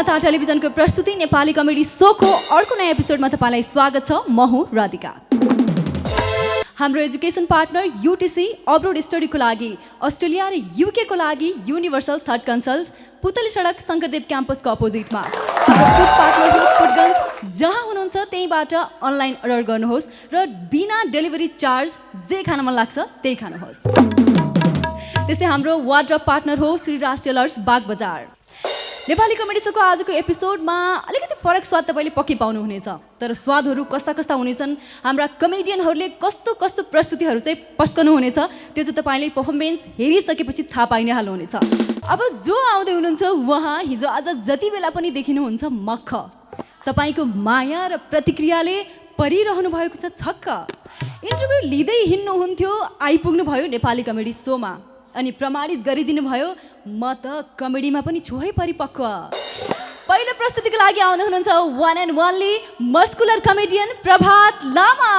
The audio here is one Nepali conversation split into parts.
जनता टेलिभिजनको प्रस्तुति नेपाली कमेडी सोको अर्को नयाँ एपिसोडमा तपाईँलाई स्वागत छ। म हुँ राधिका। हाम्रो एजुकेसन पार्टनर युटिसी अब्रोड स्टडीको लागि अस्ट्रेलिया र युकेको लागि युनिभर्सल थर्ड कन्सल्ट पुतली सडक शङ्करदेव क्याम्पसको अपोजिटमा। हाम्रो फुड पार्टनर हो फुडगन्ज, जहाँ हुनुहुन्छ त्यहीँबाट अनलाइन अर्डर गर्नुहोस् र बिना डेलिभरी चार्ज जे खान मन लाग्छ त्यही खानुहोस्। त्यस्तै हाम्रो वार्डरोब पार्टनर हो श्रीराज टेलर्स बाग बजार। नेपाली कमेडी सोको आजको एपिसोडमा अलिकति फरक स्वाद तपाईँले पक्कै पाउनुहुनेछ, तर स्वादहरू कस्ता कस्ता हुनेछन्, हाम्रा कमेडियनहरूले कस्तो कस्तो प्रस्तुतिहरू चाहिँ पस्कनु हुनेछ, त्यो चाहिँ तपाईँले पर्फर्मेन्स हेरिसकेपछि थाहा पाइ नै हाल्नुहुनेछ। अब जो आउँदै हुनुहुन्छ उहाँ हिजो आज जति बेला पनि देखिनुहुन्छ मख, तपाईँको माया र प्रतिक्रियाले परिरहनु भएको छ छक्क। इन्टरभ्यू लिँदै हिँड्नुहुन्थ्यो, आइपुग्नु भयो नेपाली कमेडी सोमा अनि प्रमाणित गरिदिनु भयो म त कमेडीमा पनि छु है परिपक्व। पहिलो प्रस्तुतिको लागि आउँदै हुनुहुन्छ one and only muscular comedian Prabhat Lama.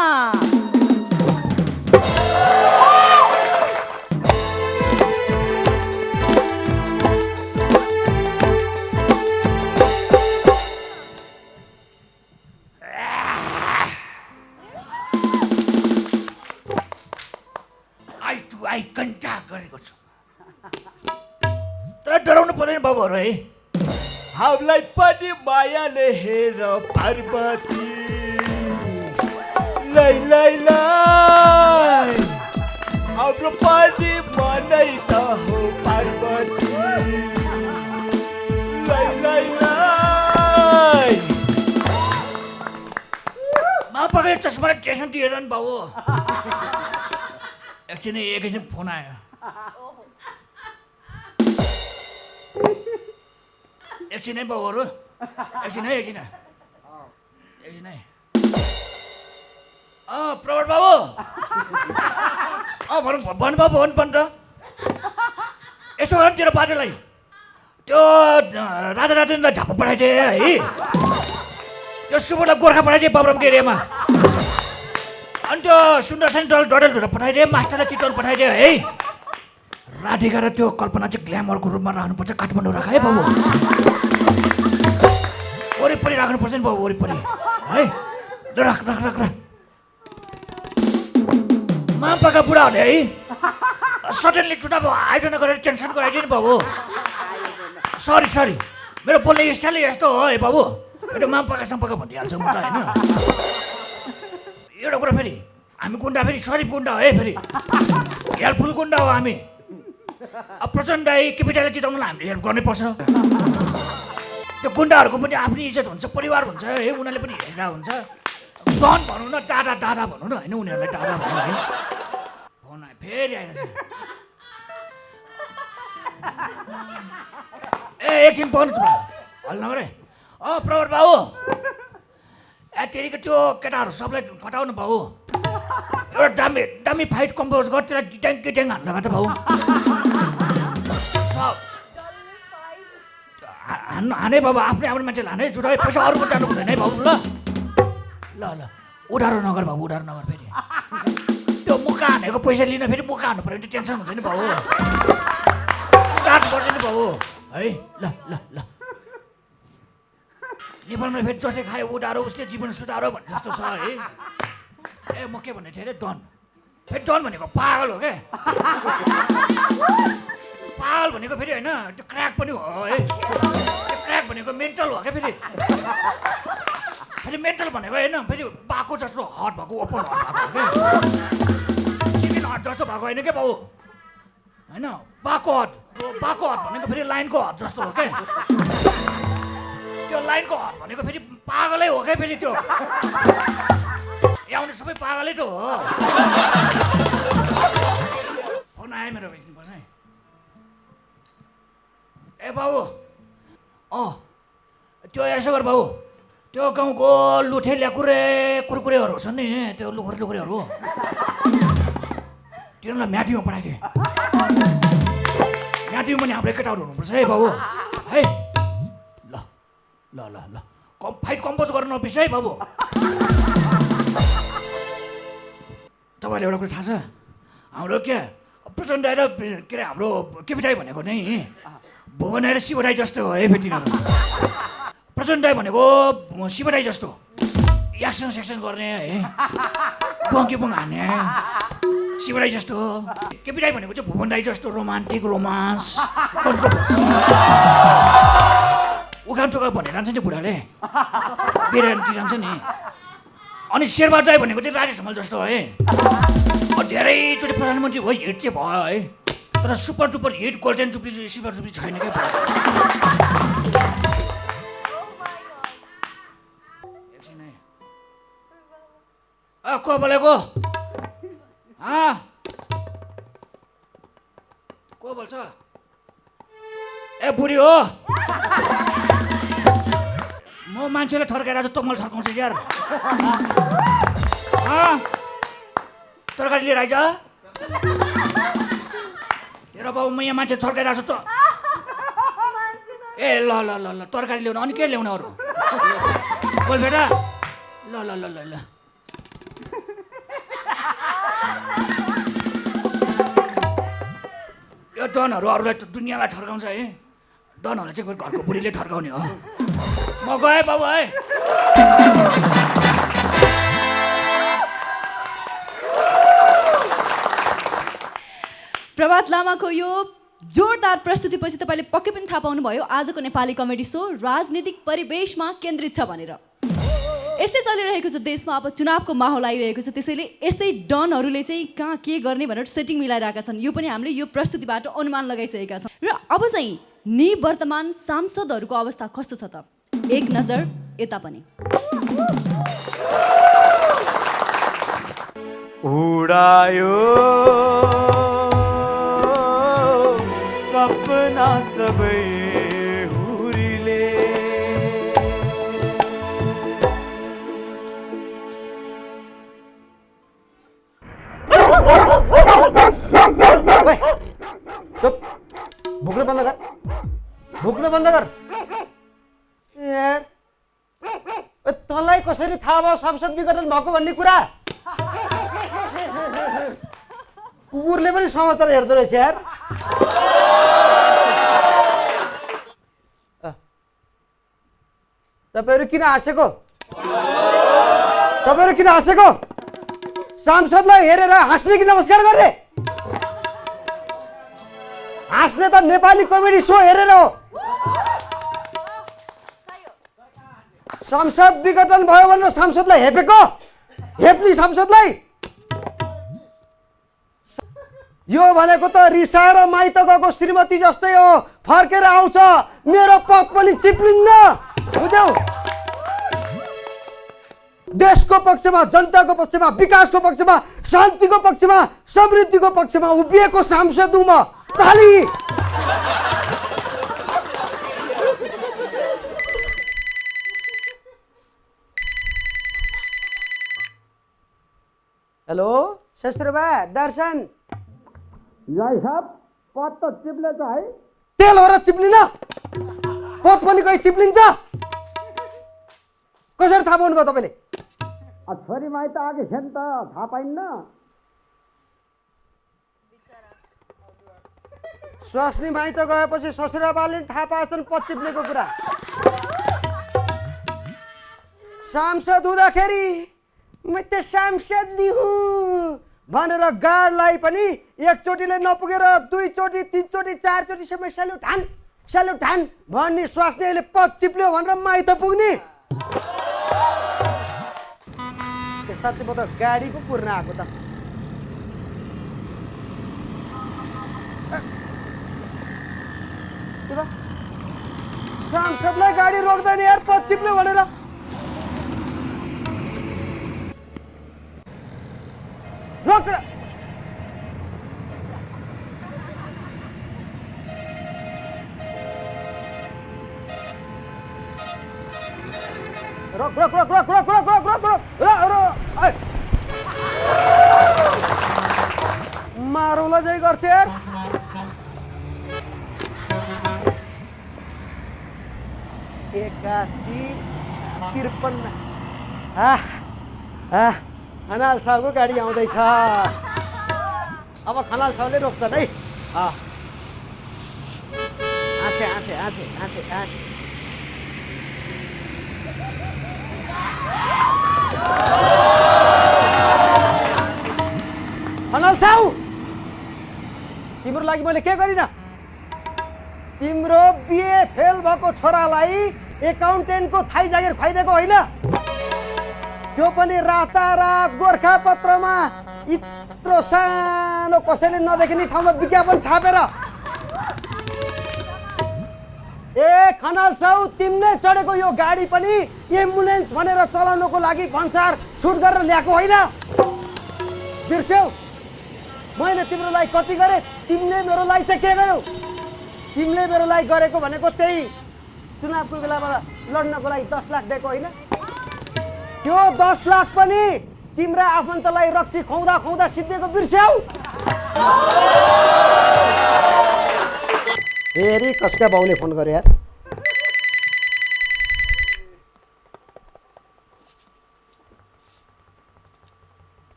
आई कन्टा गरेको छु, तर डराउनु पर्दैन बाबुहरू है। हामीलाई पनि मायाले हेर पार्वती, लै लै लै हाम्रो पनि मनै त हो पार्वती, लै लै लै। मा पकाए चस्माले टेन्सन दिएर नि बाबु। एकछिन फोन आयो। एकछिन है बाबुहरू, एकछिन है। प्रवट बाबु, भन्नु बाबु भन्नु पर्छ। यस्तो गर तेरो बाजेलाई त्यो राजा राजेन्द्र झापा पठाइदिए है, त्यो सुबोलाई गोर्खा पठाइदिए बाबुरामको एरियामा, अनि त्यो सुन्दर छैन डडेलधुरा पठाइदिए, मास्टरलाई चितवन पठाइदिए है। राधिका र त्यो कल्पना चाहिँ ग्ल्यामरको रूपमा राख्नुपर्छ, काठमाडौँ राख है बाबु। वरिपरि राख्नुपर्छ नि बाबु, वरिपरि है। राख राख राख राख। मापाका बुढाहरूले है सडनली चुनाव आयोजना गरेर टेन्सन गराइदियो नि बाबु। सरी मेरो बोल्ने स्टाइलै यस्तो हो है बाबु। एउटा मापाका सम्पाका भनिहाल्छ म त होइन। एउटा कुरा फेरि हामी गुन्डा, फेरि सरिफ गुन्डा हो है, फेरि हेल्पफुल गुन्डा हो हामी। अब प्रचण्ड दाई केपिटालाई जिताउनलाई हामीले हेल्प गर्नैपर्छ। त्यो गुन्डाहरूको पनि आफ्नै इज्जत हुन्छ, परिवार हुन्छ है, उनीहरूले पनि हेरेर हुन्छ। डन भनौँ न, दादा भनौँ न होइन, उनीहरूलाई दादा भनौँ है। फोन आयो, फेरि आइरहेछ। एकछिन पाउनु त हल्ला नगरे। प्रवट बाबु, तेरिको त्यो केटाहरू सबलाई खटाउनु भाउ। एउटा दामी फाइट कम्पोज गर, त्यसलाई ट्याङ हान्न लगा त भाउ। हाने बाबु, आफ्नै मान्छेले हाने जुटाए, पैसा अरूको जानु हुँदैन है भाउ। ल उधारो नगर भाउ, उधारो नगर। फेरि त्यो मुखा हानेको पैसा लिन फेरि मुखा हान्नु पऱ्यो भने टेन्सन हुन्छ नि भाउ। चार्ज गर्दैन नि भाउ है। ल नेपालमा फेरि जसले खायो उधारो उसले जीवन सुधारो भन्ने जस्तो छ है। म के भन्ने थिएँ अरे, डन। फेरि डन भनेको पागल हो क्या। पागल भनेको फेरि होइन, त्यो क्र्याक पनि हो है। त्यो क्र्याक भनेको मेन्टल हो क्या। फेरि मेन्टल भनेको होइन, फेरि बाको जस्तो हट भएको, ओपन हट भएको हो क्या। चिकन हट जस्तो भएको होइन क्या बाउ होइन। बाको हट भनेको फेरि लाइनको हट जस्तो हो क्या। त्यो लाइनको हट भनेको फेरि पागलै हो क्या। फेरि त्यो आउने सबै पागलै त हो। फोन आयो मेरो एकछिन फोन है। ए बाबु, त्यो यसो गर बाबु, त्यो गाउँको लुठे कुरकुरेहरू छन् नि, त्यो लुखुरेहरू तिनीहरूलाई म्याथीमा पठाइदिए। म्याथीमा पनि हाम्रो केटाहरू हुनुपर्छ है बाबु है। ल फाइट कम्पोज गर्न नबिर्स है बाबु। तपाईँलाई एउटा कुरा थाहा छ, हाम्रो के प्रचण्ड दाइ र के अरे हाम्रो केपी दाइ भनेको नै भुवन र शिव राई जस्तो हो है फेरि तिनीहरू। प्रचण्ड दाई भनेको शिवराई जस्तो एक्सन सेक्सन गर्ने है बङ्की बङ हान्ने शिवराई जस्तो केपी राई भनेको चाहिँ भुवन राई जस्तो रोमान्टिक रोमान्स कन्ट्रोभर्सी उखान टोका भनेर जान्छ नि बुढाले बेरेर जान्छ नि अनि शेरबहादुर राई भनेको चाहिँ राजेश हमाल जस्तो है धेरैचोटि प्रधानमन्त्री भयो हिट चाहिँ भयो है तर super duper hit golden jubilee silver jubilee छैन क्या को बोलेको को बोल्छ ए बुढी हो म मान्छेलाई ठर्काएर तँ मलाई ठर्काउँछ यार तरकारी लिएर आइज तेरो बाउ म यहाँ मान्छे ठर्काइरहेको छ त ए ल ल ल ल तरकारी ल्याउनु अनि के ल्याउनु अरू बोल बेटा ल ल ल ल ल यो डनहरू अरूलाई त दुनियाँलाई ठर्काउँछ है डनहरूलाई चाहिँ घरको बुढीले ठर्काउने हो म गएँ बाबु है प्रभात लामाको यो जोरदार प्रस्तुतिपछि तपाईँले पक्कै पनि थाहा पाउनुभयो आजको नेपाली कमेडी सो राजनीतिक परिवेशमा केन्द्रित छ भनेर यस्तै चलिरहेको छ देशमा अब चुनावको माहौल आइरहेको छ त्यसैले यस्तै डनहरूले चाहिँ कहाँ के गर्ने भनेर सेटिङ मिलाइरहेका छन् यो पनि हामीले यो प्रस्तुतिबाट अनुमान लगाइसकेका छौँ र अब चाहिँ निवर्तमान सांसदहरूको अवस्था कस्तो छ त एक नजर यता पनि उडायो सपना सबै हुरीले चुप भुक्न बन्द कर भुक्न बन्द कर यार तँलाई कसरी थाहा भयो संसद विघटन भएको भन्ने कुरा कुकुरले पनि समाचार हेर्दो रहेछ यार तपाईहरु किन हाँसेको सांसदलाई हेरेर हाँस्ने कि नमस्कार गर्ने हाँस्ने त नेपाली कमेडी सो हेरेर हो संसद विघटन भयो भनेर सांसदलाई हेपेको हेप्ने सांसदलाई यो भनेको त रिसाएर माइत गएको श्रीमती जस्तै हो फर्केर आउँछ मेरो पद पनि चिप्लिन्न बुझ्यौ देशको पक्षमा जनताको पक्षमा विकासको पक्षमा शान्तिको पक्षमा समृद्धिको पक्षमा उभिएको सांसद हुँ म ताली हेलो शस्त्रबा दर्शन जय साहब पद त चिप्लेछ है तेल हो र चिप्लिन पद पनि कहीँ चिप्लिन्छ कसरी थाहा पाउनु भयो तपाईँले छोरी माई त आगे छ नि त थाहा पाइन्न स्वास्नी माई त गएपछि ससुराबाले थाहा पाएछन् पद चिप्लेको कुरा सांसद हुँदाखेरि म त सांसद नि हुँ भनेर गाडलाई पनि एकचोटिले नपुगेर दुईचोटि तीनचोटि चारचोटिसम्म स्यालुट हान भन्ने स्वास्नीले पद चिप्ल्यो भनेर माइत पुग्ने साथै म त गाडीको पूर्ण आएको त सांसदलाई गाडी रोक्दैन यार पद चिप्ल्यो भनेर रोक मारौला जै गर्छ यार एकासी 53 खनाल साहबको गाडी आउँदैछ अब खनाल साहबले रोक्छन् है हाँसे खनाल साहु तिम्रो लागि मैले के गरिन? तिम्रो बिए फेल भएको छोरालाई एकाउन्टेन्टको थाई जागिर खुवाइदिएको होइन? त्यो पनि रातारात गोरखापत्रमा यत्रो सानो कसैले नदेख्ने ठाउँमा विज्ञापन छापेर। ए खनाल साहु तिमीले चढेको यो गाडी पनि एम्बुलेन्स भनेर चलाउनको लागि भन्सार छुट गरेर ल्याएको होइन? बिर्स्यौ? मैले तिम्रो लागि कति गरेँ, तिमीले मेरो लागि चाहिँ के गर्यौ? तिमीले मेरो लागि गरेको भनेको त्यही चुनावको बेलामा लड्नको लागि 10 लाख दिएको होइन? त्यो 10 लाख पनि तिम्रा आफन्तलाई रक्सी खुवाउँदा खुवाउँदा सिद्धिएको बिर्स्यौ? फेरि कसका बाउले फोन गर्यो यार?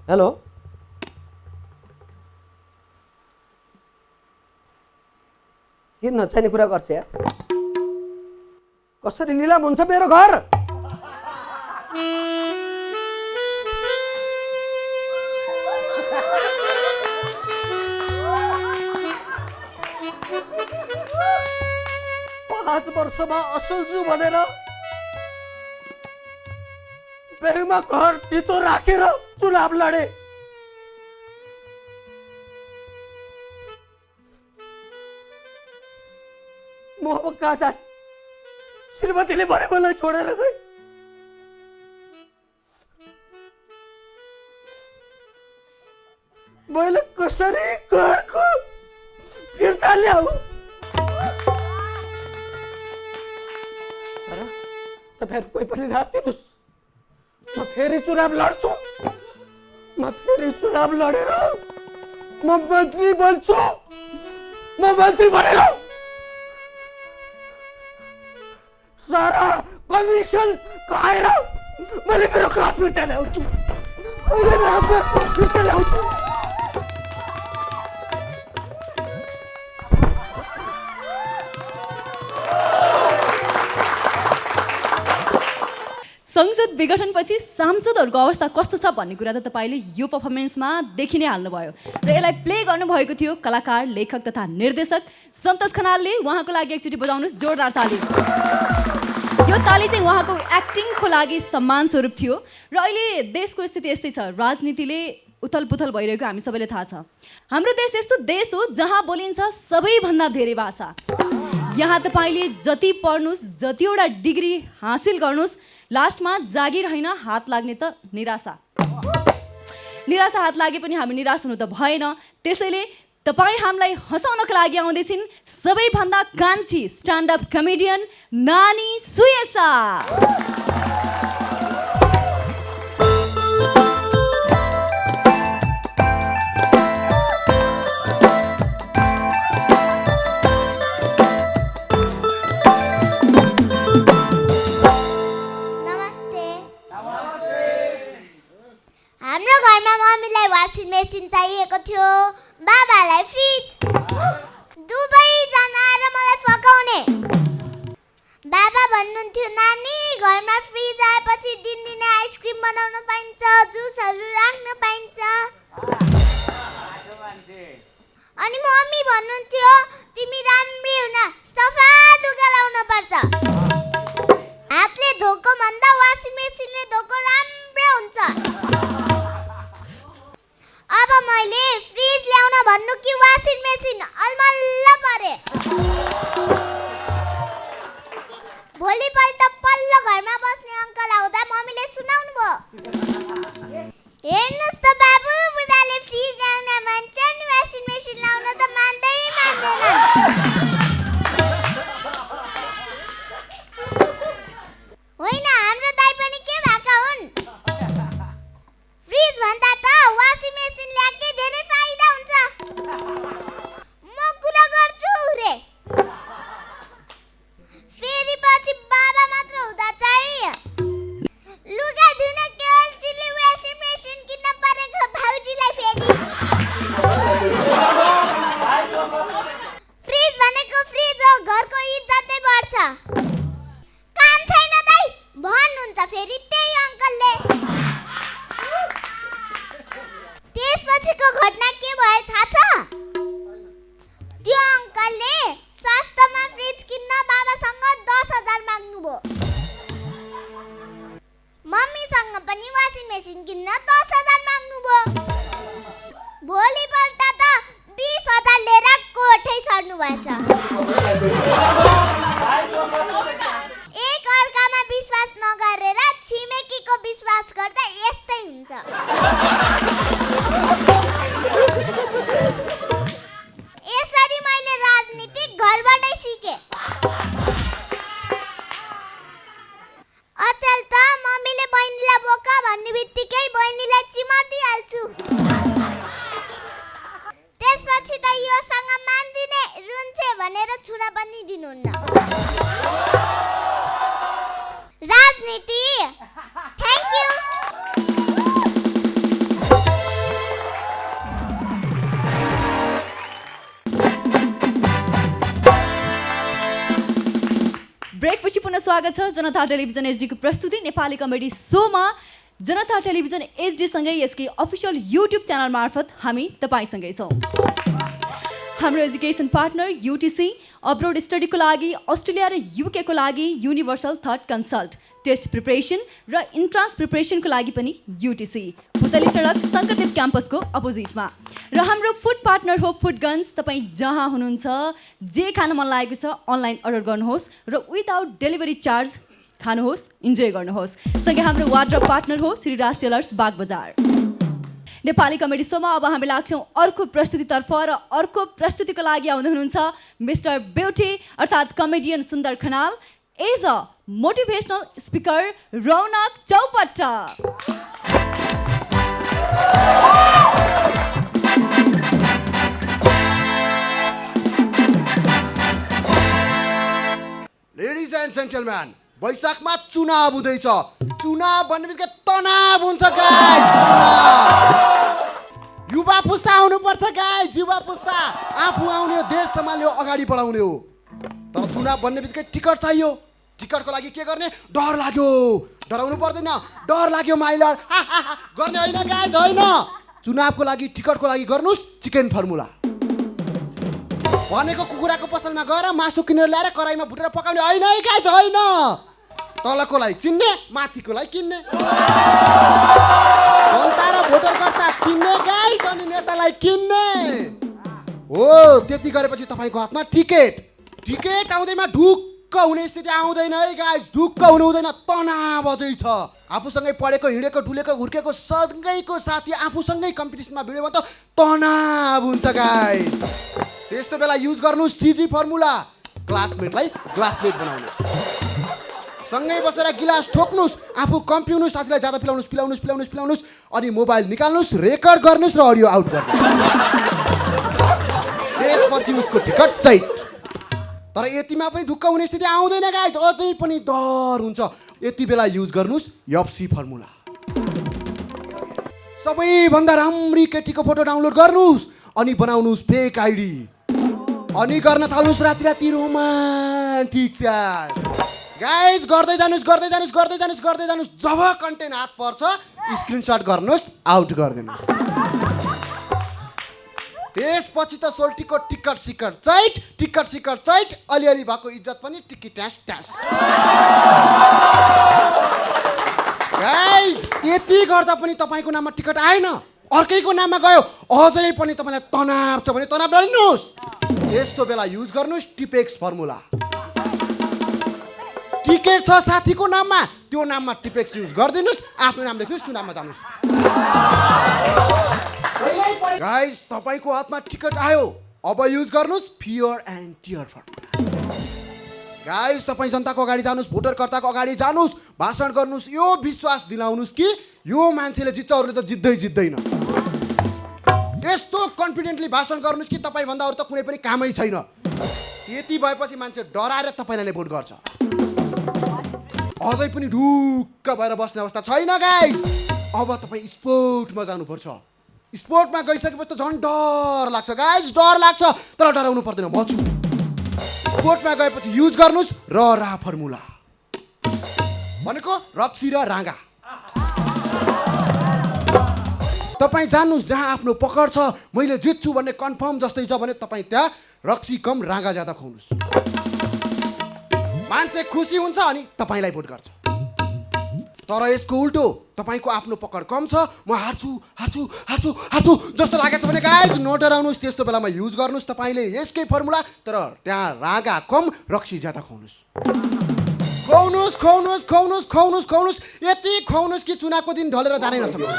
हेलो, के नचाहिने कुरा गर्छ यार? कसरी निलाम हुन्छ मेरो घर? पाँच वर्षमा असलजु भनेर बेहुमा घर तितो राखेर चुनाव लडे। म अब कहाँ जाने? श्रीमतीले भने मलाई छोडेर गए। मैले कसरी घरको फिर्ता ल्याऊ? तपाईहरु कोही पनि रात दिनुस्, म फेरि चुनाव लड्छु। म फेरि चुनाव लडेर म मन्त्री बन्छु। म मन्त्री बनेर सारा कमिसन खाएर मैले मेरो घर फिर्ता ल्याउँछु। मैले मेरो घर फिर्ता ल्याउँछु। संसद विघटनपछि सांसदहरूको अवस्था कस्तो छ भन्ने कुरा त तपाईँले यो पर्फर्मेन्समा देखि नै हाल्नुभयो र यसलाई प्ले गर्नुभएको थियो कलाकार, लेखक तथा निर्देशक सन्तोष खनालले। उहाँको लागि एकचोटि बजाउनुहोस् जोरदार ताली। यो ताली चाहिँ उहाँको एक्टिङको लागि सम्मान स्वरूप थियो। र अहिले देशको स्थिति यस्तै छ, राजनीतिले उथलपुथल भइरहेको हामी सबैले थाहा छ। हाम्रो देश यस्तो देश हो जहाँ बोलिन्छ सबैभन्दा धेरै भाषा। यहाँ तपाईँले जति पढ्नुहोस्, जतिवटा डिग्री हासिल गर्नुहोस्, लास्टमा जागिर होइन हात लाग्ने त निराशा। निराशा हात लागे पनि हामी निराश हुनु त भएन। त्यसैले तपाईँ हामीलाई हँसाउनको लागि आउँदैछिन् सबैभन्दा कान्छी स्ट्यान्डअप कमेडियन नानी सुयेसा। हाम्रो घरमा मम्मीलाई वासिङ मेसिन चाहिएको थियो, बाबालाई फ्रिज, दुवैजना आएर मलाई फकाउने। बाबा भन्नुहुन्थ्यो नानी घरमा फ्रिज आएपछि दिनदिनै आइसक्रिम बनाउन पाइन्छ, जुसहरू राख्न पाइन्छ। अनि मम्मी भन्नुहुन्थ्यो तिमी राम्री हुन सफा लुगा लाउन पर्छ। हातले धोको भन्दा वासिङ मेसिनले धोको राम्रो हुन्छ। अब मैले फ्रिज ल्याउन भन्नु कि वासिङ मेसिन अलमल्ल परे। भोलिपल्ट पल्लो घरमा बस्ने अङ्कल आउँदा मम्मीले सुनाउनु भयो, हेर्नुहोस् त बाबु बुढाले फ्रिज ल्याउन भन्छन्, वासिङ मेसिन ल्याउन त मान्दैनन्। होइन हाम्रो दाइ पनि के भएका हुन्? फ्रिज भन्दा त वासिङ मेसिन ल्याएकै धेरै फाइदा हुन्छ। म कुरा गर्छु रे। फेरि पछि बाबा मात्र हुँदा चाहिँ लुगा धुन केवल चिल्ली वासिङ मेसिन किन्न परेको भाउजीलाई फेरि फ्रिज भनेको फ्रिज हो, घरको इज्जतै बढ्छ। काम छैन दाइ भन्नुहुन्छ फेरि त्यही अङ्कलले। भनेर छुन पनि दिनुहुन्न राजनीति थ्याङ्क यू ब्रेकपछि पुनः स्वागत छ जनता टेलिभिजन एचडीको प्रस्तुति नेपाली कमेडी सोमा। जनता टेलिभिजन एचडी सँगै यसकै अफिसियल युट्युब च्यानल मार्फत हामी तपाईसँगै छौँ। हाम्रो एजुकेसन पार्टनर युटिसी, अब्रोड स्टडीको लागि अस्ट्रेलिया र युकेको लागि universal third consult, test preparation र इन्ट्रान्स प्रिपरेसनको लागि पनि युटिसी, पुतली सडक सङ्कटित क्याम्पसको अपोजिटमा। र हाम्रो फुड पार्टनर हो फुडगन्स। तपाईँ जहाँ हुनुहुन्छ जे खान मन लागेको छ अनलाइन अर्डर गर्नुहोस् र विदाउट डेलिभरी चार्ज खानुहोस्, इन्जोय गर्नुहोस्। सँगै हाम्रो वार्डरोब पार्टनर हो श्रीराज टेलर्स बागबजार। नेपाली कमेडी सोमा अब हामी लाग्छौँ अर्को प्रस्तुतितर्फ र अर्को प्रस्तुतिको लागि आउँदै हुनुहुन्छ मिस्टर ब्युटी अर्थात् comedian Sundar Khanal as a motivational speaker Raunak Chaupatta. Ladies and gentleman, वैशाखमा चुनाव हुँदैछ। चुनाव भन्ने बित्तिकै तनाव हुन्छ गाइस, युवा पुस्ता आउनुपर्छ गाइस, युवा पुस्ता आफू आउने हो, देश सम्हाल्ने हो, अगाडि बढाउने हो। तर चुनाव भन्ने बित्तिकै टिकट चाहियो। टिकटको लागि के गर्ने? डर लाग्यो। डराउनु पर्दैन, डर लाग्यो माइलर गर्ने होइन गाइस, होइन। चुनावको लागि टिकटको लागि गर्नुहोस् चिकन फर्मुला भनेको कुखुराको पसलमा गएर मासु किनेर ल्याएर कराईमा भुटेर पकाउने होइन है गाइस, होइन। तलकोलाई चिन्ने, माथिकोलाई किन्ने। जनता र भोटरकर्ता चिन्ने गाइस, अनि नेतालाई किन्ने हो। त्यति गरेपछि तपाईँको हातमा टिकट। टिकट आउँदैमा ढुक्क हुने स्थिति आउँदैन है गाइस, ढुक्क हुनु हुँदैन। तनाव अझै छ। आफूसँगै पढेको, हिँडेको, डुलेको, हुर्केको सँगैको साथी आफूसँगै कम्पिटिसनमा भिड्योमा त तनाव हुन्छ गाइस। त्यस्तो बेला युज गर्नुहोस् सिजी फर्मुला। क्लासमेटलाई ग्लासमेट बनाउनुहोस्, सँगै बसेर गिलास ठोक्नुहोस्, आफू कम पिउनुहोस्, साथीलाई ज्यादा पिलाउनुहोस्, पिलाउनुहोस्, अनि मोबाइल निकाल्नुहोस्, रेकर्ड गर्नुहोस् र अडियो आउट गर्नुहोस्। त्यसपछि उसको टिकट चाहिँ। तर यतिमा पनि ढुक्क हुने स्थिति आउँदैन गाइस, अझै पनि डर हुन्छ। यति बेला युज गर्नुहोस् यप्सी फर्मुला। सबैभन्दा राम्री केटीको फोटो डाउनलोड गर्नुहोस् अनि बनाउनुहोस् फेक आइडी, अनि गर्न थाल्नुहोस् राति राति रोमान्टिक च्याट। गाइस गर्दै जानुहोस्। जब कन्टेन्ट हात पर्छ स्क्रिनशट गर्नुहोस्, आउट गरिदिनुहोस्। त्यसपछि त सोल्टीको टिकट सिकट चैट, अलिअलि भएको इज्जत पनि टिकी ट्यास ट्यास। गाइस यति गर्दा पनि तपाईँको नाममा टिकट आएन, अर्कैको नाममा गयो, अझै पनि तपाईँलाई तनाव छ भने तनाव डरिनुहोस्। यस्तो बेला युज गर्नुहोस् टिपेक्स फर्मुला। टिकट छ साथीको नाममा, त्यो नाममा टिपेक्स युज गरिदिनुहोस्, आफ्नो नाम लेख्नुहोस्, चुनावमा जानुहोस्। गाइस तपाईँको हातमा टिकट आयो, अब युज गर्नुहोस् fear and tear formula. Guys तपाईँ जनताको अगाडि जानुहोस्, भोटरकर्ताको अगाडि जानुहोस्, भाषण गर्नुहोस्, यो विश्वास दिलाउनुहोस् कि यो मान्छेले जित्छ, अरूले त जित्दैन। यस्तो कन्फिडेन्टली भाषण गर्नुहोस् कि तपाईँभन्दा अरू त कुनै पनि कामै छैन। यति भएपछि मान्छे डराएर तपाईँलाई नै भोट गर्छ। अझै पनि ढुक्क भएर बस्ने अवस्था छैन गाइस। अब तपाईँ स्पोर्टमा जानुपर्छ। स्पोर्टमा गइसकेपछि त झन् डर लाग्छ गाइस, डर लाग्छ। तर डराउनु पर्दैन, म छु। स्पोर्टमा गएपछि युज गर्नुहोस् रा फर्मुला भनेको रक्सी र राँगा। तपाईँ जान्नुहोस् जहाँ आफ्नो पकड छ, मैले जित्छु भन्ने कन्फर्म जस्तै छ भने तपाईँ त्यहाँ रक्सी कम राँगा ज्यादा खुवाउनुहोस्। मान्छे खुसी हुन्छ अनि तपाईँलाई भोट गर्छ। तर यसको उल्टो, तपाईँको आफ्नो पकड कम छ, म हार्छु जस्तो लागेछ भने गाइस नडराउनुहोस्। त्यस्तो बेलामा युज गर्नुहोस् तपाईँले यसकै फर्मुला, तर त्यहाँ राँगा कम रक्सी ज्यादा खुवाउनुहोस्। यति खुवाउनुहोस् कि चुनावको दिन ढलेर जानै नसक्नुहोस्।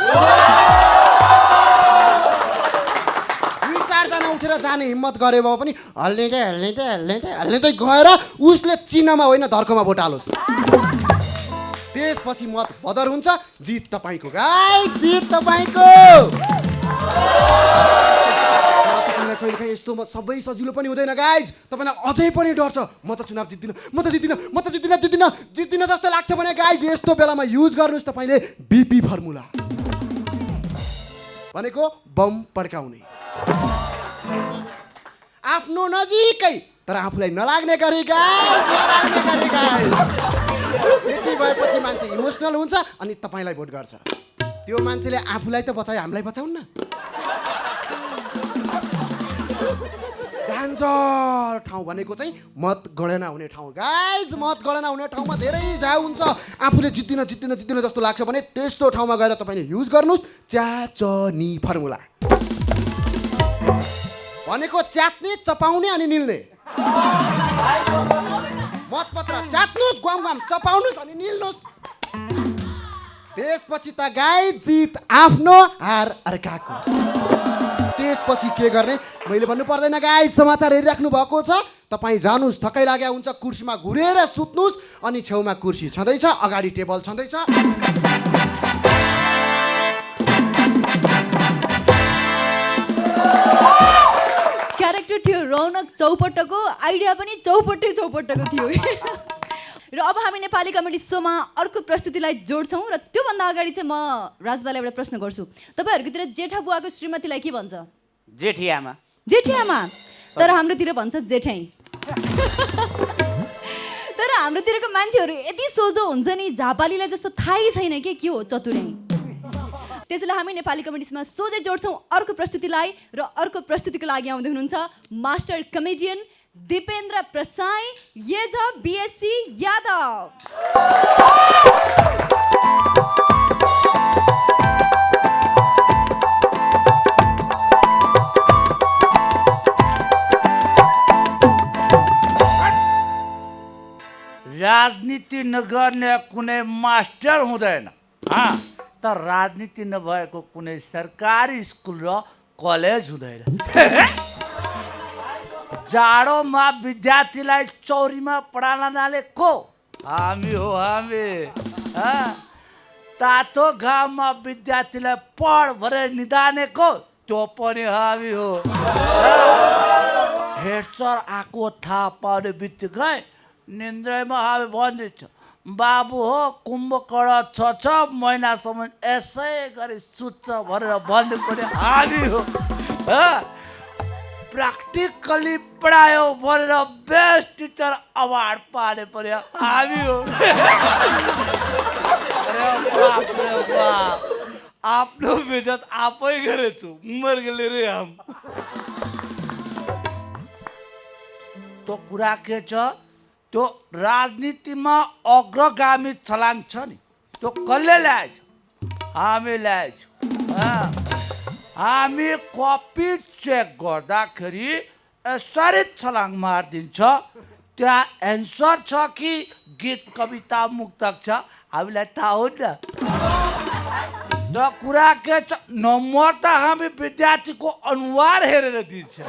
2-4 जना उठेर जाने हिम्मत गरे भए पनि हल्लिँदै गएर उसले चिन्हमा होइन धर्कमा भोट हालोस्। त्यसपछि मत बदर हुन्छ, जित तपाईँको गाइस, जित तपाईँको। तपाईँलाई कहिलेकाहीँ यस्तो सबै सजिलो पनि हुँदैन गाइज। तपाईँलाई अझै पनि डर छ म त चुनाव जित्दिनँ जस्तो लाग्छ भने गाइज यस्तो बेलामा युज गर्नुहोस् तपाईँले बिपी फर्मुला भनेको बम पड्काउने। आफ्नो नजिकै तर आफूलाई नलाग्ने गरी गाइज। यति भएपछि मान्छे इमोसनल हुन्छ अनि तपाईँलाई भोट गर्छ। त्यो मान्छेले आफूलाई त बचायो हामीलाई बचाउन् न। डेन्जर ठाउँ भनेको चाहिँ मतगणना हुने ठाउँ गाइज। मतगणना हुने ठाउँमा धेरै झाउ हुन्छ। आफूले जित्दिन जस्तो लाग्छ भने त्यस्तो ठाउँमा गएर तपाईँले युज गर्नुहोस् च्याचनी फर्मुला भनेको च्यात्ने चपाउने अनि निल्ने। मतपत्र च्यात्नुहोस् ग्वाम चपाउनुहोस् अनि निल्नुहोस्। त्यसपछि त गाई जित आफ्नो हार अर्काको। त्यसपछि के गर्ने मैले भन्नु पर्दैन गाई। समाचार हेरिराख्नु भएको छ तपाईँ जानुहोस्। थकाइ लाग्या हुन्छ कुर्सीमा घुरेर सुत्नुहोस् अनि छेउमा कुर्सी छँदैछ अगाडि टेबल छँदैछ। क्यारेक्टर थियो रौनक चौपट्टको, आइडिया पनि चौपट्टको थियो। र अब हामी नेपाली कमेडी सोमा अर्को प्रस्तुतिलाई जोड्छौँ र त्योभन्दा अगाडि चाहिँ म राजदालाई एउटा प्रश्न गर्छु। तपाईँहरूकोतिर जेठा बुवाको श्रीमतीलाई के भन्छ? जेठी आमा। जेठी आमा, तर हाम्रोतिर भन्छ जेठाइ। तर हाम्रोतिरको मान्छेहरू यति सोझो हुन्छ नि झापालीलाई जस्तो थाहै छैन के हो चतुर्याइ। त्यसैले हामी नेपाली कमेडिसमा सोझै जोड्छौँ अर्को प्रस्तुतिलाई र अर्को प्रस्तुतिको लागि आउँदै हुनुहुन्छ मास्टर कमेडियन दिपेन्द्र प्रसाई येज बीएससी यादव। राजनीति नगर्ने कुनै मास्टर हुँदैन तर राजनीति नभएको कुनै सरकारी स्कुल र कलेज हुँदैन। जाडोमा विद्यार्थीलाई चौरीमा पढाउनाले को? हामी हो हामी। तातो घाममा विद्यार्थीलाई पढ भनेर निदाने को? त्यो पनि हामी हो। हेड सर आएको थाहा पाउने बित्तिकै निन्द्रैमा हामी भनिदिन्छ बाबु हो कुम्भकर्ण 6 महिनासम्म यसै गरी सुत्छ भनेर भन्नु पर्यो हामी हो। प्र्याक्टिकली पढायो भनेर बेस्ट टिचर अवार्ड पाने पर्यो हामी हो। आफ्नो बेजत आफै गरेछु मर्गले रे हम। त्यो कुरा के छ त्यो राजनीतिमा अग्रगामी छलाङ छ नि त्यो कसले ल्याएछ? हामी ल्याएछ। हामी कपी चेक गर्दाखेरि यसरी छलाङ मारिदिन्छ त्यहाँ एन्सर छ कि गीत कविता मुक्तक छ हामीलाई थाहा हुन्न। त कुरा के छ नम्बर त हामी विद्यार्थीको अनुहार हेरेर दिन्छ।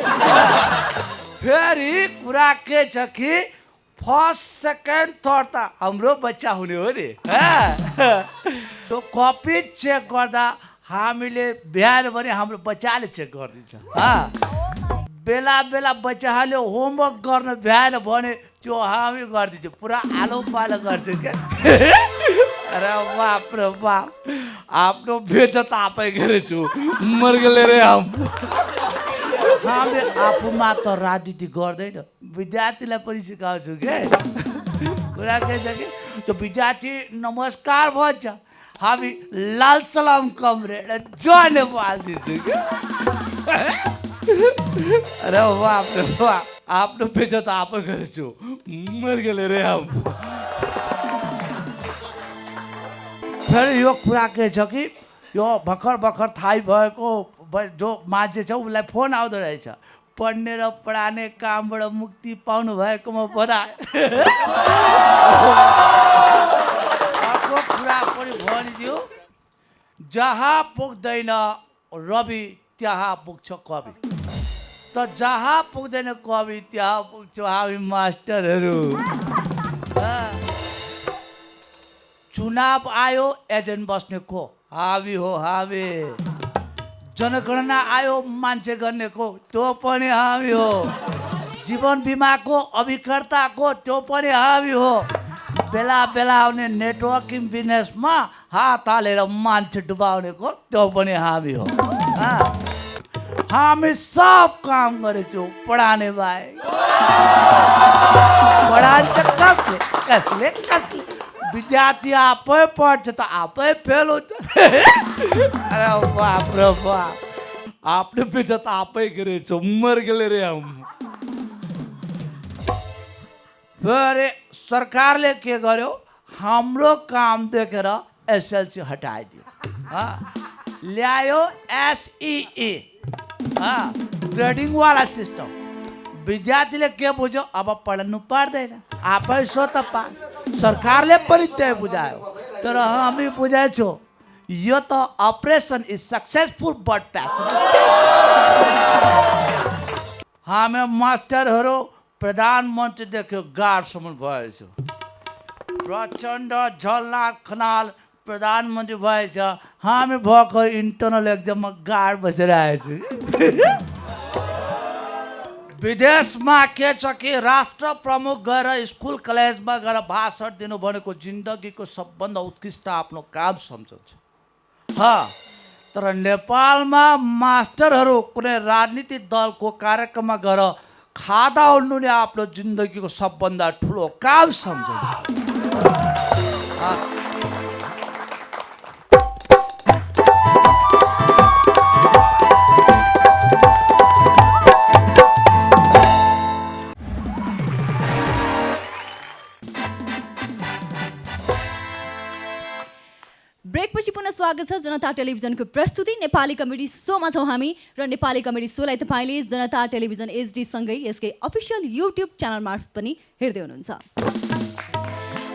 फेरि कुरा के छ कि फर्स्ट सेकेन्ड थर्ड त हाम्रो बच्चा हुने हो नि। त्यो कपी चेक गर्दा हामीले बिहान भने हाम्रो बच्चाले चेक गरिदिन्छ। बेला बेला बच्चाहरूले होमवर्क गर्न बिहान भने त्यो हामी गरिदिन्छ पुरा आलो पालो गर्छ क्या। अरे बाप रे बाप आफ्नो बेचत आफै गरेछु मर्गले रे हामी आफूमा त राजनीति गर्दैन विद्यार्थीलाई पनि सिकाउँछु के। कुरा के छ कि त्यो विद्यार्थी नमस्कार भन्छ हामी लाल सलाम कमरेड जय नेपाल दिन्छु क्या। अरे बाप रे बाप आफ्नो बेचत आफै गरेछु मर्गले रे हम। फेरि यो कुरा के छ कि यो भर्खर थाहै भएको जो मान्छे छ उसलाई फोन आउँदो रहेछ पढ्ने र पढाने कामबाट मुक्ति पाउनु भएकोमा बधाई। अर्को कुरा पनि भनिदियो जहाँ पुग्दैन रवि त्यहाँ पुग्छ कवि त जहाँ पुग्दैन कवि त्यहाँ पुग्छौँ हामी मास्टरहरू। चुनाव आयो एजेन्ट बस्ने को हामी हो हामी। जनगणना आयो मान्छे गर्नेको त्यो पनि हामी हो, जीवन बिमाको अभिकर्ताको त्यो पनि हामी हो, बेला बेला आउने नेटवर्किङ बिजनेसमा हात हालेर मान्छे डुबाउनेको त्यो पनि हामी हो। हामी सब काम गरेछौँ पढाने बाहेक। पढान्छ कसले कसले कसले? विद्यार्थी आफै पढ्छ त आफै फेल हुन्छ। अरे बाप रे बाप, आपने बेटा त आफै गरेछौँ, मर गेले रे हम। अरे सरकारले के गर्यो, हाम्रो काम देखेर एसएलसी हटाइदियो, ल्यायो एसईई, ग्रेडिङवाला सिस्टम। विद्यार्थीले के बुझ्यो, अब पढ्नु पर्दैन, आफै सो त पास। सरकारले पनि त्यही बुझायो, तर हामी बुझाएछौँ यो त operation is successful but passion. हामी मास्टरहरू प्रधानमन्त्री देख्यो गाडसम्म भएछ, प्रचण्ड झलनाथ खनाल प्रधानमन्त्री भएछ, हामी भर्खर इन्टरनल एक्जाममा गाड बसेर आएछु। विदेशमा के छ कि राष्ट्र प्रमुख गएर स्कुल कलेजमा गएर भाषण दिनु भनेको जिन्दगीको सबभन्दा उत्कृष्ट आफ्नो काम सम्झन्छ। तर नेपालमा मास्टरहरू कुनै राजनीतिक दलको कार्यक्रममा गएर खादा उड्नु नै आफ्नो जिन्दगीको सबभन्दा ठुलो काम सम्झन्छ। ब्रेकपछि पुनः स्वागत छ जनता टेलिभिजनको प्रस्तुति नेपाली कमेडी सोमा छौँ हामी, र नेपाली कमेडी सोलाई तपाईँले जनता टेलिभिजन एचडी सँगै यसकै अफिसियल युट्युब च्यानल मार्फत पनि हेर्दै हुनुहुन्छ।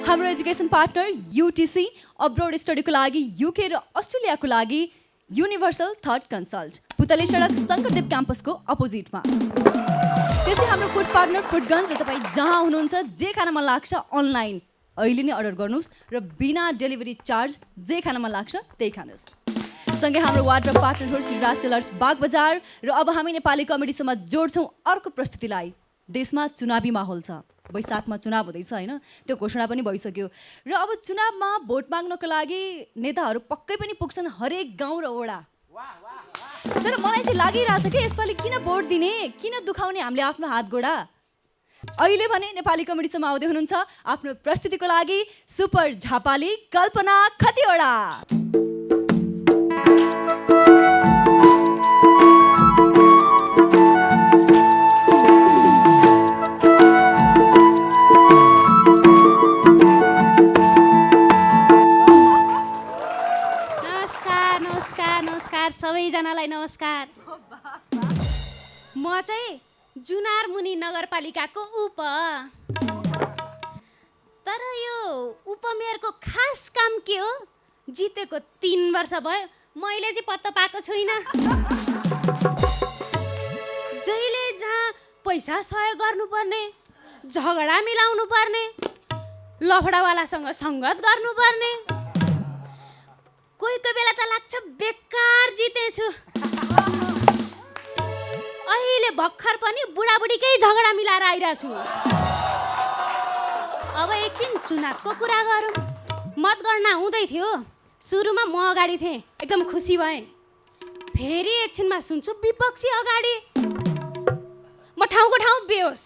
हाम्रो एजुकेसन पार्टनर युटिसी अब्रोड स्टडीको लागि युके र अस्ट्रेलियाको लागि युनिभर्सल थर्ड कन्सल्ट, पुतली सडक शङ्करदेव क्याम्पसको अपोजिटमा। त्यस्तै हाम्रो फुड पार्टनर फुडगन्ज, र तपाईँ जहाँ हुनुहुन्छ जे खान मन लाग्छ अनलाइन अहिले नै अर्डर गर्नुहोस् र बिना डेलिभरी चार्ज जे खान मन लाग्छ त्यही खानुहोस्। सँगै हाम्रो wardrobe partner Shri Raj tailors बाग बजार, र अब हामी नेपाली कमेडीसँग जोड्छौँ अर्को प्रस्तुतिलाई। देशमा चुनावी माहौल छ, वैशाखमा चुनाव हुँदैछ होइन, त्यो घोषणा पनि भइसक्यो, र अब चुनावमा भोट माग्नको लागि नेताहरू पक्कै पनि पुग्छन् हरेक गाउँ र वडा। तर मलाई चाहिँ लागिरहेछ कि यसपालि किन भोट दिने, किन दुखाउने हामीले आफ्नो हात गोडा। अहिले भने नेपाली कमेडीसम्म आउँदै हुनुहुन्छ आफ्नो प्रस्तुतिको लागि सुपर झापाली कल्पना खतिवडा। नमस्कार नमस्कार नमस्कार सबैजनालाई नमस्कार। म चाहिँ जुनार मुनि नगरपालिकाको तर यो उपमेयरको खास काम के हो, जितेको 3 वर्ष भयो मैले चाहिँ पत्ता पाएको छुइनँ। जहिले जहाँ पैसा सहयोग गर्नुपर्ने, झगडा मिलाउनु पर्ने, लफडावालासँग सङ्गत गर्नुपर्ने, कोही कोही बेला त लाग्छ बेकार जितेछु। अहिले भर्खर पनि बुढाबुढीकै झगडा मिलाएर आइरहेको छु। अब एकछिन चुनावको कुरा गरौँ। मत गर्न हुँदै थियो, सुरुमा म अगाडि थिएँ, एकदम खुसी भएँ। फेरि एकछिनमा सुन्छु विपक्षी अगाडि, म ठाउँको ठाउँ बेहोस।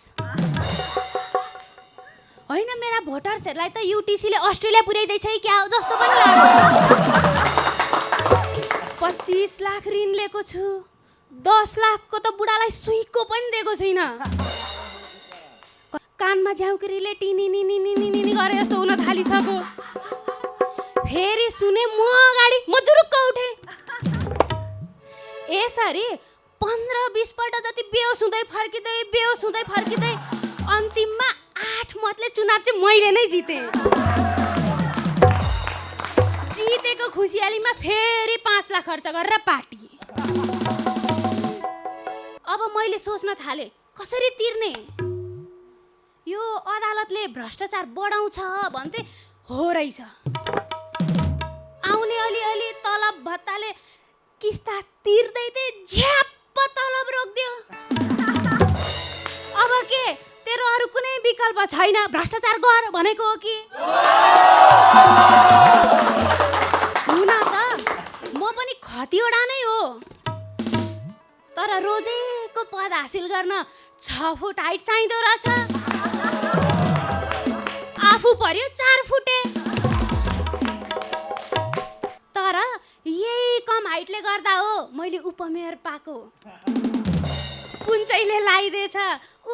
होइन, मेरा भोटर्सहरूलाई त युटिसीले अस्ट्रेलिया पुर्याइदिएछ क्या हो जस्तो पनि लाग्यो। 25 लाख ऋण लिएको छु, 10 लाखको त बुढालाई सुईको पनि दिएको छुइनँ। कानमा झ्याउकेरीले टिनिनिनिनिनिनि गरे जस्तो हुन थालिसक्यो। फेरि सुने म अगाडि, म जुरुक्क उठे। यसरी 15-20 पल्ट जति बेहोस हुँदै फर्किँदै अन्तिममा 8 मतले चुनाव चाहिँ मैले नै जितेँ। जितेको खुसियालीमा फेरि 5 लाख खर्च गरेर पार्टी। अब मैले सोच्न थालेँ कसरी तिर्ने। यो अदालतले भ्रष्टाचार बढाउँछ भन्थे, हो रहेछ। आउने अलिअलि तलब भत्ताले किस्ता तिर्दै थिएँ, झ्याप्प तलब रोकिदियो। अब के तेरो अरू कुनै विकल्प छैन, भ्रष्टाचार गर भनेको हो कि? हुन त म पनि खतिवडा नै हो, तर रोजेको पद हासिल गर्न 6 फुट हाइट चाहिँदो रहेछ। आफू पर्यो 4 फुटे। तर यही कम हाइटले गर्दा हो मैले उपमेयर पाएको। कुन चाहिँले लगाइदिएछ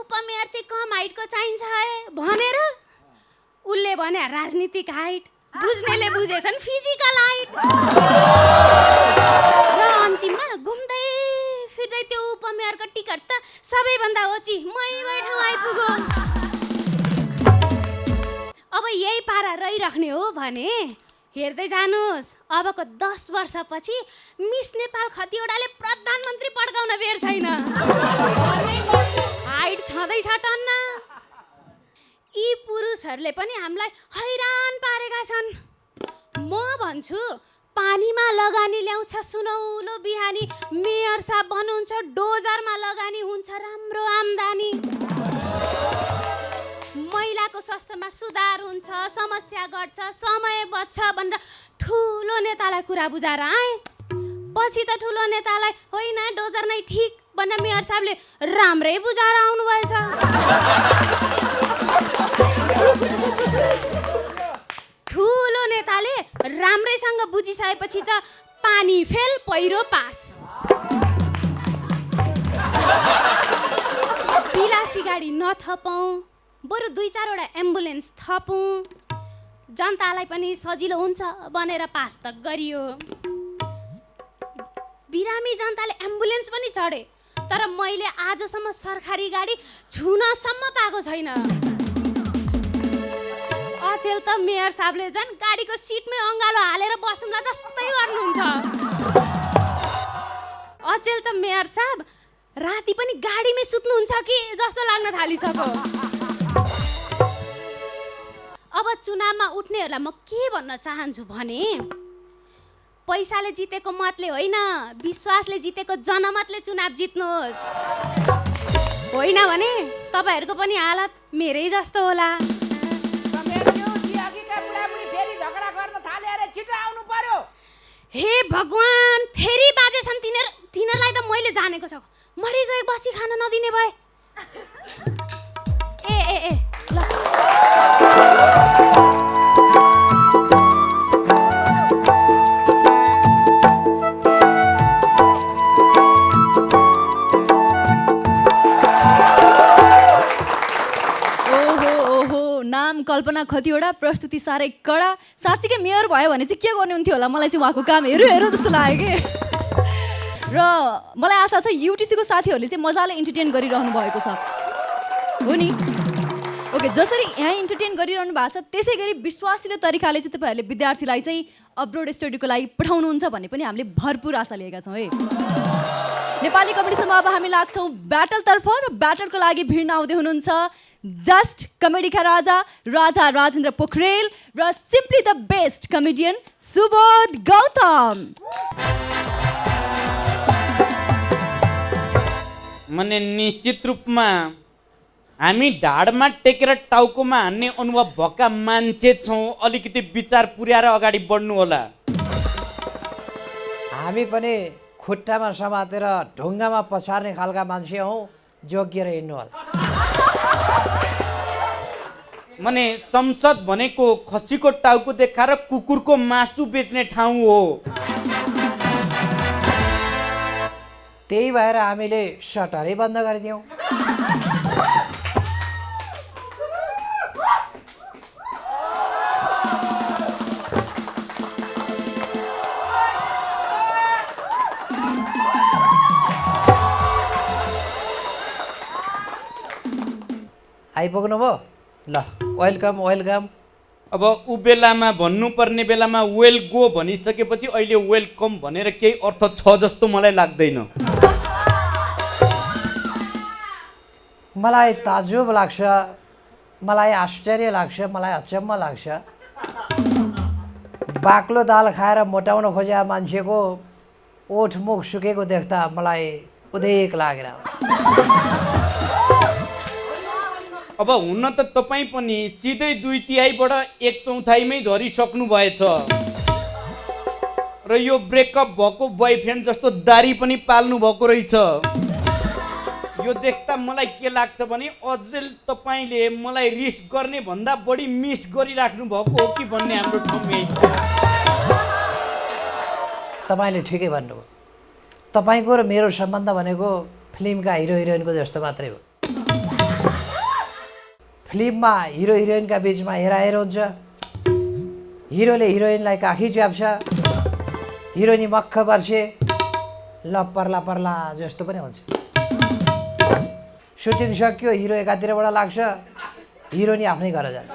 उपमेयर चाहिँ कम हाइटको चाहिन्छ है भनेर। उसले भने राजनीतिक हाइट, बुझ्नेले बुझेछन् फिजिकल हाइट। र अन्तिममा घुम्दै फिर्दै त्यो उपमेयरको टिकट त सबैभन्दा ओची मैमै ठाउँ आइपुग्यो। अब यही पारा रहिराख्ने हो भने हेर्दै जानुहोस्, अबको 10 वर्षपछि मिस नेपाल खतिवडाले प्रधानमन्त्री पड्काउन बेर छैन। हाइट छँदैछ टन्न। यी पुरुषहरूले पनि हामीलाई हैरान पारेका छन्। म भन्छु पानीमा लगानी ल्याउँछ सुनौलो बिहानी, मेयर साहब भन्नुहुन्छ डोजरमा लगानी हुन्छ राम्रो आम्दानी। महिलाको स्वास्थ्यमा सुधार हुन्छ, समस्या घट्छ, समय बच्छ भनेर ठुलो नेतालाई कुरा बुझाएर आए। पछि त ठुलो नेतालाई होइन डोजर नै ठिक भनेर मेयर साहबले राम्रै बुझाएर आउनुभएछ। ठुलो नेताले राम्रैसँग बुझिसकेपछि त पानी फेल पहिरो पास। पिलासी गाडी नथपौँ, बरु 2-4 वटा एम्बुलेन्स थपौँ, जनतालाई पनि सजिलो हुन्छ भनेर पास त गरियो। बिरामी जनताले एम्बुलेन्स पनि चढे, तर मैले आजसम्म सरकारी गाडी छुनसम्म पाएको छैन। अचेल त मेयर साहबले झन् गाडीको सिटमै अँगालो हालेर बसौँला जस्तै गर्नुहुन्छ। अचेल त मेयर साहब राति पनि गाडीमै सुत्नुहुन्छ कि जस्तो लाग्न थालिसक्यो। अब चुनावमा उठ्नेहरूलाई म के भन्न चाहन्छु भने पैसाले जितेको मतले होइन, विश्वासले जितेको जनमतले चुनाव जित्नुहोस्। होइन भने तपाईँहरूको पनि हालत मेरै जस्तो होला। हे भगवान, फेरि बाजेछन् तिनीहरूलाई त मैले जानेको छ, मरिगए बसी खान नदिने भए। ए ए ए ल नाम कल्पना खतिवडा, प्रस्तुति साह्रै कडा। साँच्चीकै मेयर भयो भने चाहिँ के गर्ने हुन्थ्यो होला, मलाई चाहिँ उहाँको काम हेरौँ जस्तो लाग्यो कि। र मलाई आशा छ युटिसीको साथीहरूले चाहिँ मजाले इन्टरटेन गरिरहनु भएको छ, हो नि? ओके, जसरी यहाँ इन्टरटेन गरिरहनु भएको छ त्यसै गरी विश्वासिलो तरिकाले चाहिँ तपाईँहरूले विद्यार्थीलाई चाहिँ अब्रोड स्टडीको लागि पठाउनुहुन्छ भन्ने पनि हामीले भरपुर आशा लिएका छौँ है। नेपाली कमेडीसम्म अब हामी लाग्छौँ ब्याटलतर्फ, र ब्याटलको लागि भिड्न आउँदै हुनुहुन्छ जस्ट कमेडीका राजा राजा राजेन्द्र पोखरेल र simply the best comedian Subodh Gautam. मने निश्चित रूपमा हामी ढाडमा टेकेर टाउकोमा हान्ने अनुभव भएका मान्छे छौँ। अलिकति विचार पुर्याएर अगाडि बढ्नु होला। हामी पनि खुट्टामा समातेर ढुङ्गामा पछार्ने खालका मान्छे हौँ, जोगिएर हिँड्नु होला। मने संसद भनेको खसीको टाउको देखाएर कुकुरको मासु बेच्ने ठाउँ हो। त्यही भएर हामीले सटरै बन्द गरिदियौँ। आइपुग्नु भयो ल, वेलकम वेलकम। अब ऊ बेलामा भन्नुपर्ने बेलामा वेल गो भनिसकेपछि अहिले वेलकम भनेर केही अर्थ छ जस्तो मलाई लाग्दैन। मलाई ताजुब लाग्छ, मलाई आश्चर्य लाग्छ, मलाई अचम्म लाग्छ। बाक्लो दाल खाएर मोटाउन खोजेका मान्छेको ओठ मुख सुकेको देख्दा मलाई उदेक लागेर आउँछ। अब हुन त तपाईँ पनि सिधै 2/3बाट 1/4मै झरिसक्नु भएछ र यो ब्रेकअप भएको बोयफ्रेन्ड जस्तो दारी पनि पाल्नु भएको रहेछ। यो देख्दा मलाई के लाग्छ भने अझै तपाईँले मलाई रिस गर्ने भन्दा बढी मिस गरिराख्नु भएको हो कि भन्ने हाम्रो ठाउँमा। तपाईँले ठिकै भन्नुभयो। तपाईँको र मेरो सम्बन्ध भनेको फिल्मका हिरो हिरोइनको जस्तो मात्रै हो। फिल्ममा हिरो हिरोइनका बिचमा हेराहेर हुन्छ, हिरोले हिरोइनलाई काखी च्याप्छ, हिरोइनी मक्ख पर्छे, ल पर्ला पर्ला जस्तो पनि हुन्छ। सुटिङ सक्यो, हिरो एकातिरबाट लाग्छ, हिरोइनी आफ्नै घर जान्छ।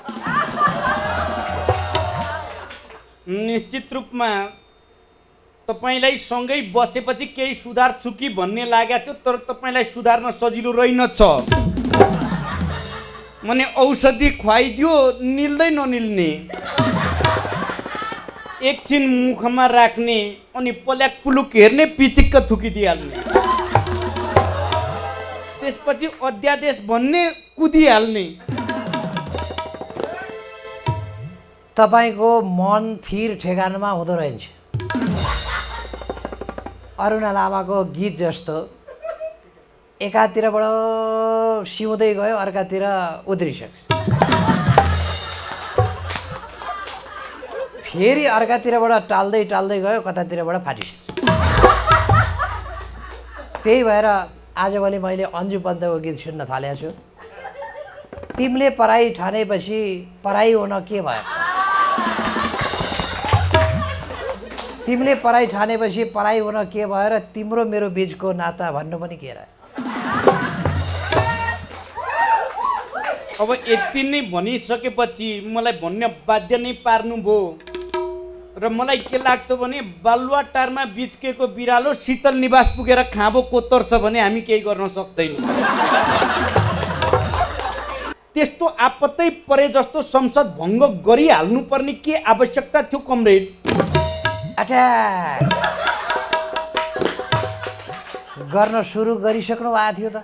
निश्चित रूपमा तपाईँलाई सँगै बसेपछि केही सुधार छु कि भन्ने लागेको थियो, तर तपाईँलाई सुधार्न सजिलो रहेनछ। माने औषधि खुवाइदियो निल्दै ननिल्ने, एकछिन मुखमा राख्ने अनि पल्याक पुलुक हेर्ने, पिचिक्क थुकिदिइहाल्ने, त्यसपछि अध्यादेश भन्ने कुदिहाल्ने। तपाईँको मन थिर ठेगानमा हुँदो रहेछ। अरुणा लामाको गीत जस्तो एकातिरबाट सिउँदै गयो, अर्कातिर उध्रिसक्छ, फेरि अर्कातिरबाट टाल्दै टाल्दै गयो, कतातिरबाट फाटिसक्छ। त्यही भएर आजभोलि मैले अन्जु पन्तको गीत सुन्न थालेको छु। तिमीले पराई ठानेपछि पराई हुन के भयो, तिमीले पराई ठानेपछि पराई हुन के भयो र तिम्रो मेरो बिचको नाता भन्नु पनि के रह्यो। अब यति नै भनिसकेपछि मलाई भन्न बाध्य नै पार्नुभयो र मलाई के लाग्छ भने बालुवाटारमा बिच्केको बिरालो शीतल निवास पुगेर खाँबो कोतर्छ भने हामी केही गर्न सक्दैनौँ। त्यस्तो आपत्तै परे जस्तो संसद भङ्ग गरिहाल्नु पर्ने के आवश्यकता थियो कमरेड? अट्याक गर्न सुरु गरिसक्नु भएको थियो त।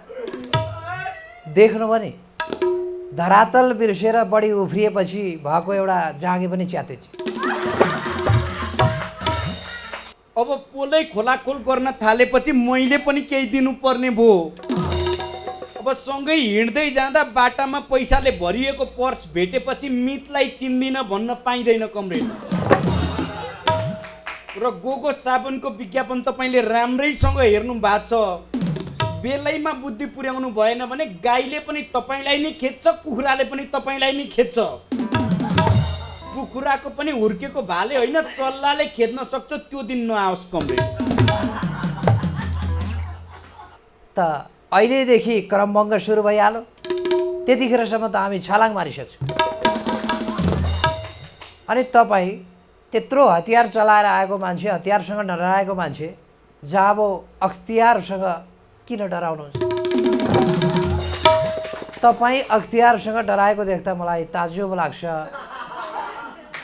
देख्नु पनि धरातल बिर्सेर बढी उफ्रिएपछि भएको एउटा जाँगे पनि च्यातेछ। अब पोलै खोलाखोल गर्न थालेपछि मैले पनि केही दिनुपर्ने भयो। अब सँगै हिँड्दै जाँदा बाटामा पैसाले भरिएको पर्स भेटेपछि मितलाई चिन्दिन भन्न पाइँदैन कमरेड। र गोगो साबुनको विज्ञापन तपाईँले राम्रैसँग हेर्नु भएको छ। बेलैमा बुद्धि पुर्याउनु भएन भने गाईले पनि तपाईँलाई नै खेद्छ, कुखुराले पनि तपाईँलाई नै खेद्छ। कुखुराको पनि हुर्केको भाले होइन, चल्लाले खेद्न सक्छ, त्यो दिन नआओस् कमरेड। त अहिलेदेखि क्रमभङ्ग सुरु भइहाल्यो, त्यतिखेरसम्म त हामी छलाङ मारिसक्छौँ। अनि तपाईँ त्यत्रो हतियार चलाएर आएको मान्छे, हतियारसँग डराएको मान्छे, जब अख्तियारसँग किन डराउनुहुन्छ? तपाईँ अख्तियारसँग डराएको देख्दा मलाई ताजुब लाग्छ,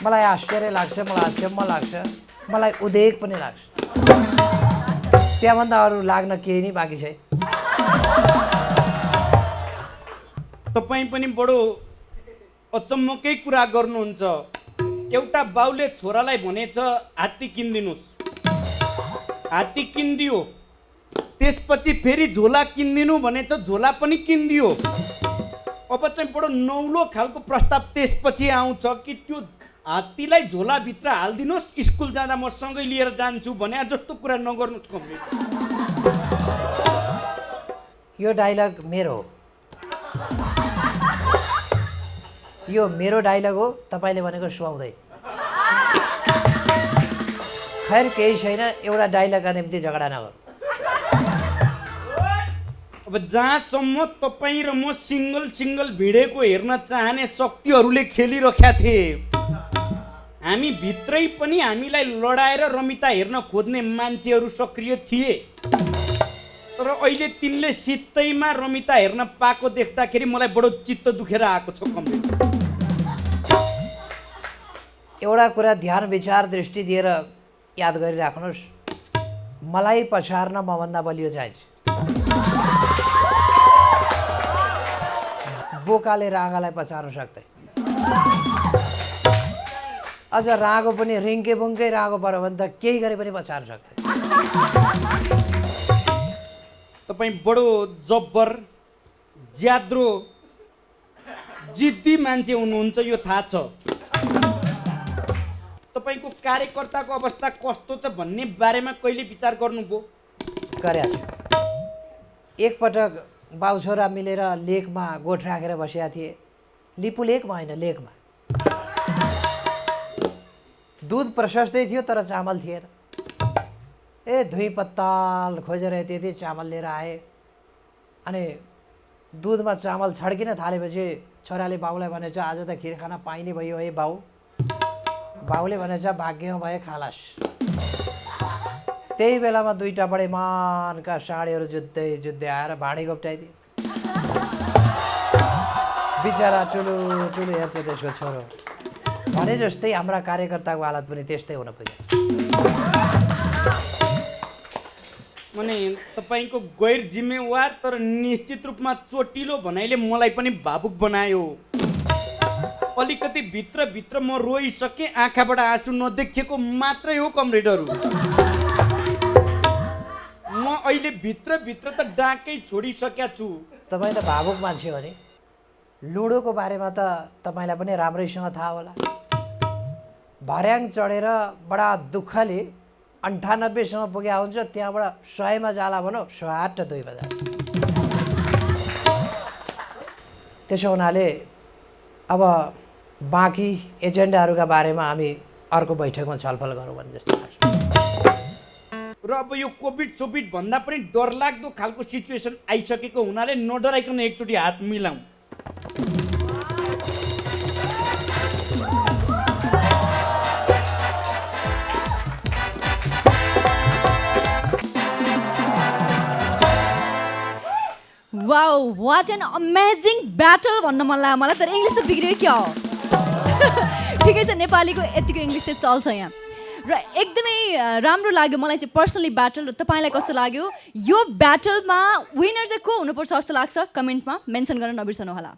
मलाई आश्चर्य लाग्छ, मलाई अचम्म लाग्छ, मलाई उदेक पनि लाग्छ। त्यहाँभन्दा अरू लाग्न केही नै बाँकी छैन। तपाईँ पनि बडो अचम्मकै कुरा गर्नुहुन्छ। एउटा बाउले छोरालाई भनेछ हात्ती किनिदिनुहोस्, हात्ती किनिदियो। त्यसपछि फेरि झोला किनिदिनु भनेछ, झोला पनि किनिदियो। अब चाहिँ बडो नौलो खालको प्रस्ताव त्यसपछि आउँछ कि त्यो हात्तीलाई झोलाभित्र हालिदिनुहोस्, स्कुल जाँदा म सँगै लिएर जान्छु भने जस्तो कुरा नगर्नुहोस् कमरेड। यो डायलग मेरो हो, यो मेरो डायलग हो, तपाईँले भनेको सुहाउँदै। खैर केही छैन, एउटा डायलगका निम्ति झगडा नगरौँ। अब जहाँसम्म तपाईँ र म सिङ्गल भिडेको हेर्न चाहने शक्तिहरूले खेलिरख्या थिए, हामी भित्रै पनि हामीलाई लडाएर रमिता हेर्न खोज्ने मान्छेहरू सक्रिय थिए। तर अहिले तिनले सित्तैमा रमिता हेर्न पाएको देख्दाखेरि मलाई बडो चित्त दुखेर आएको छ कमरेड। एउटा कुरा ध्यान विचार दृष्टि दिएर याद गरिराख्नुहोस्, मलाई पछार्न मभन्दा बलियो चाहिन्छ। बोकाले राँगालाई पछार्न सक्दैन। अझ राँगो पनि रिङ्के बुङ्कै राँगो पऱ्यो भने त केही गरे पनि पछार्न सक्दैन। तपाईँ बडो जब्बर ज्याद्रो जिद्दी मान्छे हुनुहुन्छ, यो थाहा छ। तपाईँको कार्यकर्ताको अवस्था कस्तो छ भन्ने बारेमा कहिले विचार गर्नुभयो? गरेको छु। एकपटक बाउ छोरा मिलेर लेकमा गोठ राखेर बसेका थिए। लिपु लेकमा होइन, लेकमा। दुध प्रशस्तै थियो तर चामल थिएन। धुई पत्ताल खोजेर त्यति चामल लिएर आए। अनि दुधमा चामल छड्किन थालेपछि छोराले बाउलाई भनेछ, आज त खिर खाना पाइने भयो है बाउ। बाउले भनेछ, भाग्यमा भए खालास। त्यही बेलामा दुईटा बडे मानका साँडीहरू जुत्दै जुत्दै आएर भाँडी गोप्टाइदिए। बिचरा टुलु टुलु हेर्छ त्यसको छोरो। भने जस्तै हाम्रा कार्यकर्ताको हालत पनि त्यस्तै हुन पुग्यो। अनि तपाईँको गैर जिम्मेवार तर निश्चित रूपमा चोटिलो भनाइले मलाई पनि भावुक बनायो। अलिकति भित्रभित्र म रोइसकेँ, आँखाबाट आँसु नदेखिएको मात्रै हो कमरेडहरू। म अहिले भित्रभित्र त डाकै छोडिसकेका छु। तपाईँ त भावुक मान्छे हो नि। लुडोको बारेमा त तपाईँलाई पनि राम्रैसँग थाहा होला। भर्याङ चढेर बडा दुःखले 98सम्म पुगेका हुन्छ, त्यहाँबाट 100मा जाला भनौँ, 108 2 बजा। त्यसो हुनाले अब बाँकी एजेन्डाहरूका बारेमा हामी अर्को बैठकमा छलफल गरौँ भने जस्तो लाग्छ। र अब यो कोभिड भन्दा पनि डरलाग्दो खालको सिचुएसन आइसकेको हुनाले नडराइकन एकचोटि हात मिलाउँ। Wow, what an amazing battle भन्न मन लाग्यो मलाई। तर इङ्ग्लिस त बिग्रियो क्या हो। ठिकै छ, नेपालीको यतिको इङ्ग्लिस चाहिँ चल्छ यहाँ। र एकदमै राम्रो लाग्यो मलाई चाहिँ पर्सनली ब्याटल। तपाईँलाई कस्तो लाग्यो? यो ब्याटलमा विनर चाहिँ को हुनुपर्छ जस्तो लाग्छ? कमेन्टमा मेन्सन गर्न नबिर्सनु होला।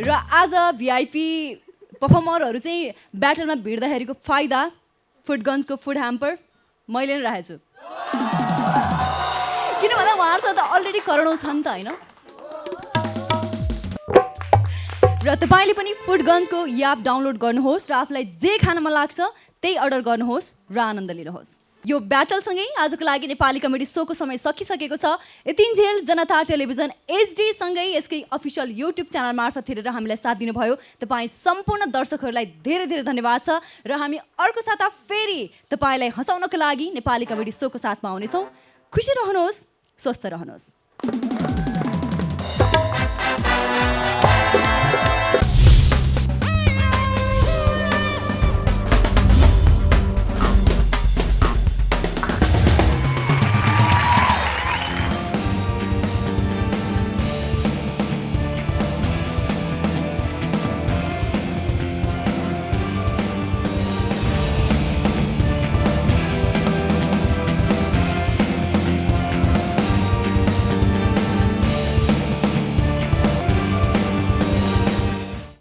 र आज भिआइपी पर्फर्मरहरू चाहिँ ब्याटलमा भिड्दाखेरिको फाइदा, फुडगन्जको फुड ह्याम्पर मैले नै राखेको छु। किन भन्दा उहाँहरूसँग त अलरेडी करोडौँ छ नि त, होइन? र तपाईँले पनि फुडगन्जको एप डाउनलोड गर्नुहोस् र आफूलाई जे खान मन लाग्छ त्यही अर्डर गर्नुहोस् र आनन्द लिनुहोस्। यो ब्याटलसँगै आजको लागि नेपाली कमेडी सोको समय सकिसकेको छ। यतिन्जेल जनता टेलिभिजन HD सँगै यसकै अफिसियल युट्युब च्यानल मार्फत हेरेर हामीलाई साथ दिनुभयो तपाईँ सम्पूर्ण दर्शकहरूलाई धेरै धेरै धन्यवाद छ। र हामी अर्को साता फेरि तपाईँलाई हँसाउनको लागि नेपाली कमेडी सोको साथमा आउनेछौँ। खुसी रहनुहोस्, स्वस्थ रहनुहोस्।